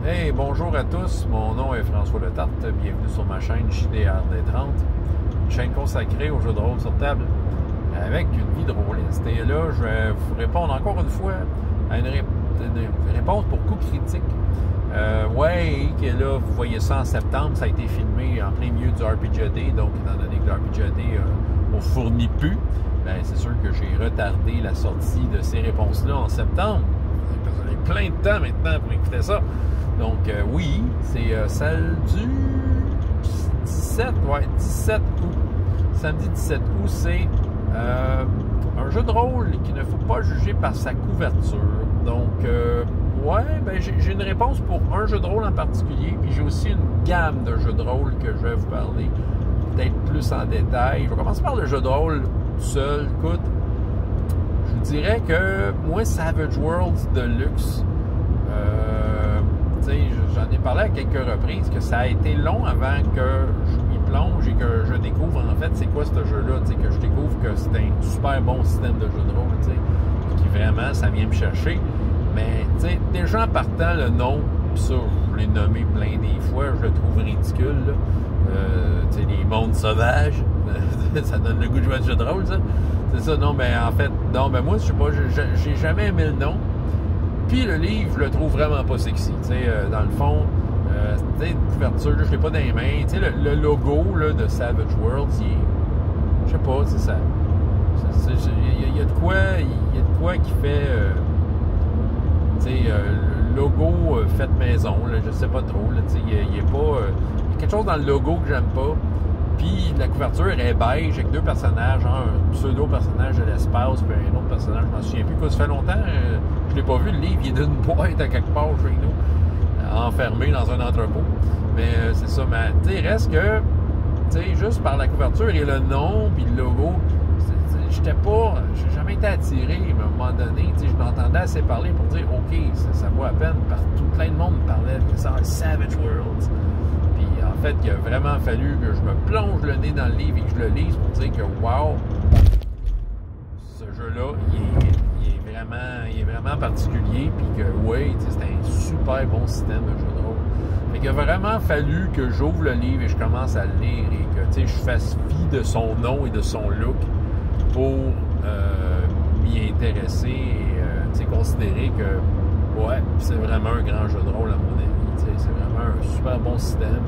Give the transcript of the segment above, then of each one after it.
Hey, bonjour à tous, mon nom est François Letarte, bienvenue sur ma chaîne JDRD30, une chaîne consacrée aux jeux de rôle sur table avec une vie de rôliste. Et là, je vais vous répondre encore une fois à une réponse pour coup critique. Ouais, que là, vous voyez ça en septembre, ça a été filmé en plein milieu du RPG Day, donc étant donné que le RPG Day on fournit plus, ben, c'est sûr que j'ai retardé la sortie de ces réponses-là en septembre. Vous avez plein de temps maintenant pour écouter ça. Donc, oui, c'est celle du 17 août. Samedi 17 août, c'est un jeu de rôle qu'il ne faut pas juger par sa couverture. Donc, ouais, ben, j'ai une réponse pour un jeu de rôle en particulier, puis j'ai aussi une gamme de jeux de rôle que je vais vous parler peut-être plus en détail. Je vais commencer par le jeu de rôle tout seul. Écoute, je vous dirais que moi, Savage Worlds Deluxe, j'en ai parlé à quelques reprises que ça a été long avant que je m'y plonge et que je découvre en fait c'est quoi ce jeu-là, que je découvre que c'est un super bon système de jeu de rôle, qui vraiment, ça vient me chercher. Mais déjà en partant le nom, pis ça, je l'ai nommé plein des fois, je le trouve ridicule, les mondes sauvages, ça donne le goût de jouer à ce jeu de rôle, ça. C'est ça, non, mais en fait, non, ben moi, je sais pas, j'ai jamais aimé le nom. Puis le livre, je le trouve vraiment pas sexy. Dans le fond, une couverture, là, je l'ai pas dans les mains. Le logo là, de Savage Worlds, je sais pas, ça. Il y a de quoi qui fait. Le logo fait maison, là, je sais pas trop. Il y a quelque chose dans le logo que j'aime pas. Puis la couverture est beige avec deux personnages, genre un pseudo-personnage de l'espace, puis un autre personnage, je m'en souviens plus. Quoi, ça fait longtemps, je l'ai pas vu, le livre, il est d'une boîte à quelque part chez nous, enfermé dans un entrepôt. Mais c'est ça, mais reste que, juste par la couverture et le nom, puis le logo, j'ai jamais été attiré, mais à un moment donné, je m'entendais assez parler pour dire, OK, ça vaut à peine, partout, plein de monde me parlait de ça, Savage Worlds. Puis en fait, il a vraiment fallu que je me plonge le nez dans le livre et que je le lise pour dire que, wow, ce jeu-là, il est vraiment particulier, puis que, oui, c'est un super bon système de jeu de rôle. Fait qu'il a vraiment fallu que j'ouvre le livre et je commence à le lire et que, je fasse fi de son nom et de son look pour m'y intéresser et considérer que, ouais, c'est vraiment un grand jeu de rôle à mon avis. C'est vraiment un super bon système.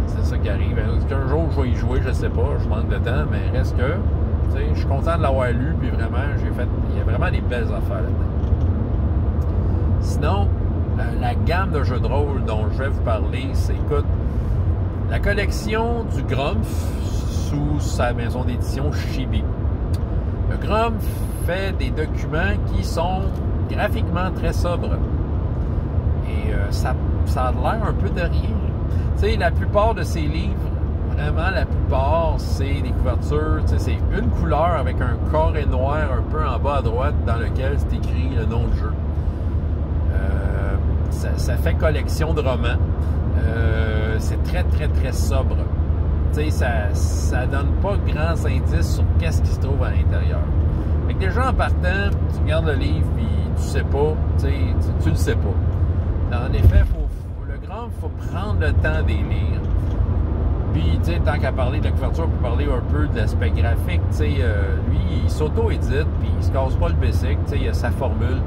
C'est ça qui arrive. Est-ce qu'un jour je vais y jouer, je sais pas, je manque de temps, mais reste que je suis content de l'avoir lu, puis vraiment, il y a vraiment des belles affaires là-dedans. Sinon, la gamme de jeux de rôle dont je vais vous parler, c'est, écoute, la collection du Grumpf sous sa maison d'édition Chibi. Le Grumpf fait des documents qui sont graphiquement très sobres. Et ça a l'air un peu de rien. La plupart de ces livres, vraiment la plupart, c'est des couvertures, c'est une couleur avec un carré noir un peu en bas à droite dans lequel c'est écrit le nom du jeu. Ça fait collection de romans. C'est très, très, très sobre. Ça donne pas grands indices sur qu'est-ce qui se trouve à l'intérieur. Fait que déjà en partant, tu regardes le livre et tu sais pas, tu le sais pas. En effet, le grand, il faut prendre le temps d'y lire. Puis, tant qu'à parler de la couverture, on peut parler un peu de l'aspect graphique. Lui, il s'auto-édite, puis il se casse pas le basic, il a sa formule.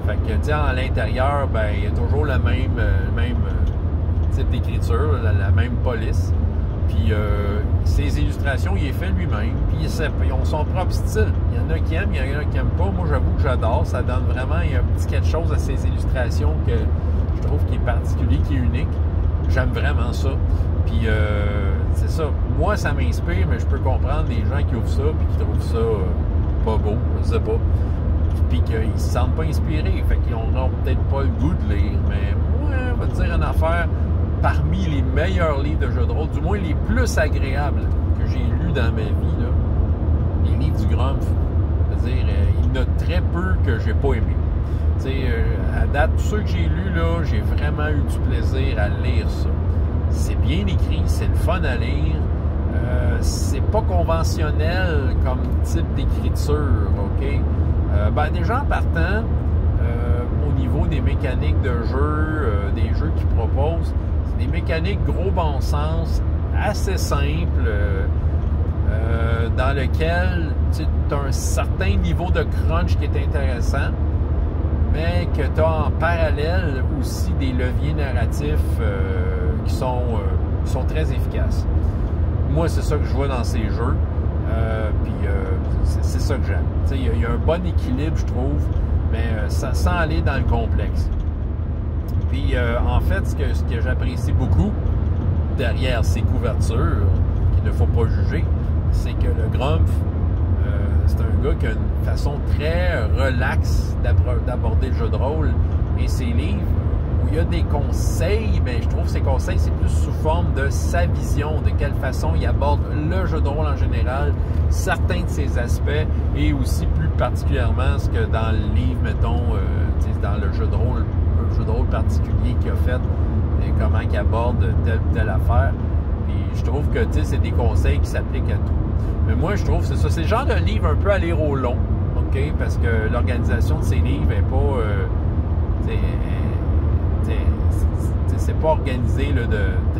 Fait que, à l'intérieur, ben, il y a toujours le même type d'écriture, la même police. Puis, ses illustrations, il les fait lui-même. Puis, ils ont son propre style. Il y en a qui aiment, il y en a qui n'aiment pas. Moi, j'avoue que j'adore. Ça donne vraiment, il y a un petit quelque chose à ces illustrations que je trouve qui est particulier, qui est unique. J'aime vraiment ça. Puis, c'est ça. Moi, ça m'inspire, mais je peux comprendre des gens qui ouvrent ça puis qui trouvent ça pas beau, je sais pas. Puis qu'ils se sentent pas inspirés. Fait qu'ils n'auront peut-être pas le goût de lire. Mais moi, on va te dire une affaire. Parmi les meilleurs livres de jeux de rôle, du moins les plus agréables que j'ai lus dans ma vie, là, les livres du Grumpf, c'est-à-dire, il y en a très peu que j'ai pas aimé. À date, tous ceux que j'ai lus, là, j'ai vraiment eu du plaisir à lire ça. C'est bien écrit, c'est le fun à lire. C'est pas conventionnel comme type d'écriture, OK? Déjà en partant, au niveau des des mécaniques de jeu, des jeux qu'ils proposent, c'est des mécaniques gros bon sens, assez simples, dans lesquelles tu as un certain niveau de crunch qui est intéressant, mais que tu as en parallèle aussi des leviers narratifs qui sont très efficaces. Moi, c'est ça que je vois dans ces jeux. C'est ça que j'aime. Il y a un bon équilibre, je trouve, mais sans aller dans le complexe. Puis, en fait, ce que j'apprécie beaucoup derrière ces couvertures, qu'il ne faut pas juger, c'est que le Grumpf, c'est un gars qui a une façon très relaxe d'aborder le jeu de rôle. Et ses livres, où il y a des conseils, mais je trouve que ces conseils, c'est plus sous forme de sa vision, de quelle façon il aborde le jeu de rôle en général, certains de ses aspects, et aussi plus particulièrement ce que dans le livre, mettons, dans le jeu de rôle, un jeu de rôle particulier qu'il a fait, et comment il aborde telle ou telle affaire. Puis je trouve que c'est des conseils qui s'appliquent à tout. Mais moi, je trouve que c'est ça. C'est le genre de livre un peu à lire au long, OK? Parce que l'organisation de ces livres n'est pas... c'est pas organisé là,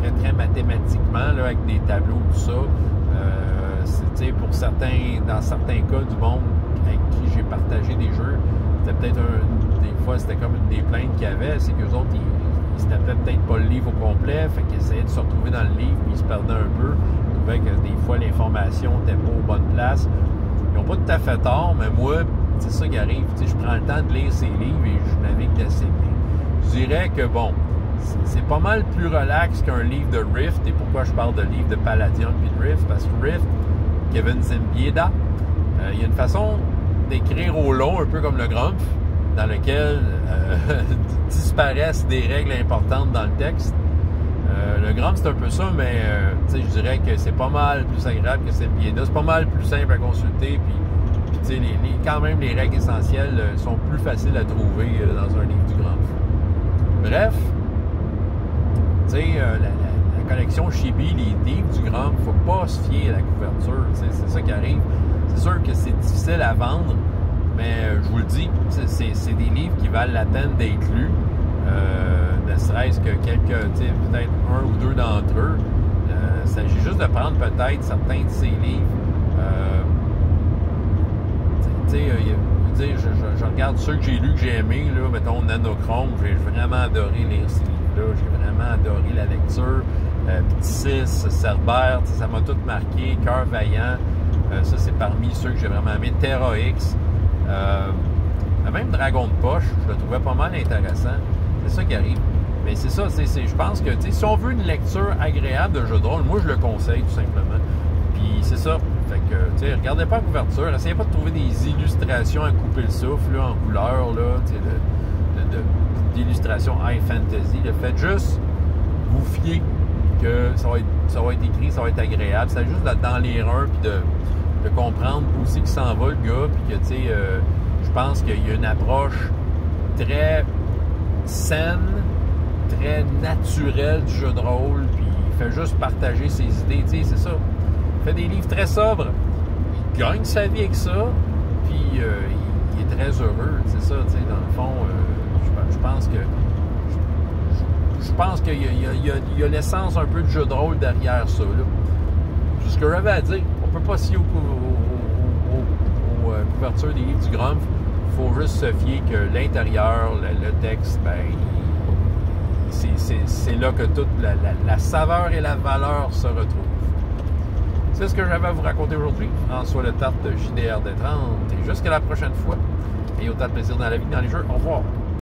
très, très mathématiquement, là, avec des tableaux, tout ça. Pour certains, dans certains cas du monde avec qui j'ai partagé des jeux, c'était peut-être des fois, c'était comme une des plaintes qu'il y avait, c'est qu'eux autres, ils se tapaient peut-être pas le livre au complet, fait qu'ils essayaient de se retrouver dans le livre, puis ils se perdaient un peu. Ils trouvaient que des fois, l'information n'était pas aux bonnes places. Ils n'ont pas tout à fait tort, mais moi, c'est ça qui arrive. Je prends le temps de lire ces livres et je navigue assez bien. Je dirais que, bon, c'est pas mal plus relax qu'un livre de Rift. Et pourquoi je parle de livre de Palladium puis de Rift? Parce que Rift, Kevin Zimbieda, il y a une façon d'écrire au long, un peu comme le Grumpf, dans lequel disparaissent des règles importantes dans le texte. Le Grumpf, c'est un peu ça, mais je dirais que c'est pas mal plus agréable que Zimbieda. C'est pas mal plus simple à consulter, puis quand même, les règles essentielles sont plus faciles à trouver dans un livre du Grumpf. Bref, la collection Chibi, les livres du Grumpf, il ne faut pas se fier à la couverture. C'est ça qui arrive. C'est sûr que c'est difficile à vendre, mais je vous le dis, c'est des livres qui valent la peine d'être lus. Ne serait-ce que peut-être un ou deux d'entre eux. Il s'agit juste de prendre peut-être certains de ces livres. Je regarde ceux que j'ai lus, que j'ai aimés, là, mettons Nanochrome, j'ai vraiment adoré lire ces livres-là, j'ai vraiment adoré la lecture. Ptissis, Cerbère, ça m'a tout marqué. Cœur Vaillant, ça c'est parmi ceux que j'ai vraiment aimé. Terra X, même Dragon de Poche, je le trouvais pas mal intéressant. C'est ça qui arrive. Mais c'est ça, je pense que si on veut une lecture agréable de jeu de rôle, moi je le conseille tout simplement. Puis c'est ça. Fait que, regardez pas la couverture, essayez pas de trouver des illustrations à couper le souffle, là, en couleur, là, d'illustrations high fantasy. Faites juste vous fier que ça va être écrit, ça va être agréable. C'est juste d'en lire un, puis de comprendre où c'est qu'il s'en va, le gars, puis que, je pense qu'il y a une approche très saine, très naturelle du jeu de rôle, puis il fait juste partager ses idées, c'est ça. Il fait des livres très sobres, il gagne sa vie avec ça, puis il est très heureux, c'est ça, dans le fond, je pense qu'il y a l'essence un peu de jeu de rôle derrière ça, là. C'est ce que j'avais à dire. On peut pas se fier aux couvertures des livres du Grumpf. Il faut juste se fier que l'intérieur, le texte, c'est là que toute la saveur et la valeur se retrouvent. C'est ce que j'avais à vous raconter aujourd'hui. François Le Tarte de JDR D30. Et jusqu'à la prochaine fois. Et autant de plaisir dans la vie que dans les jeux. Au revoir.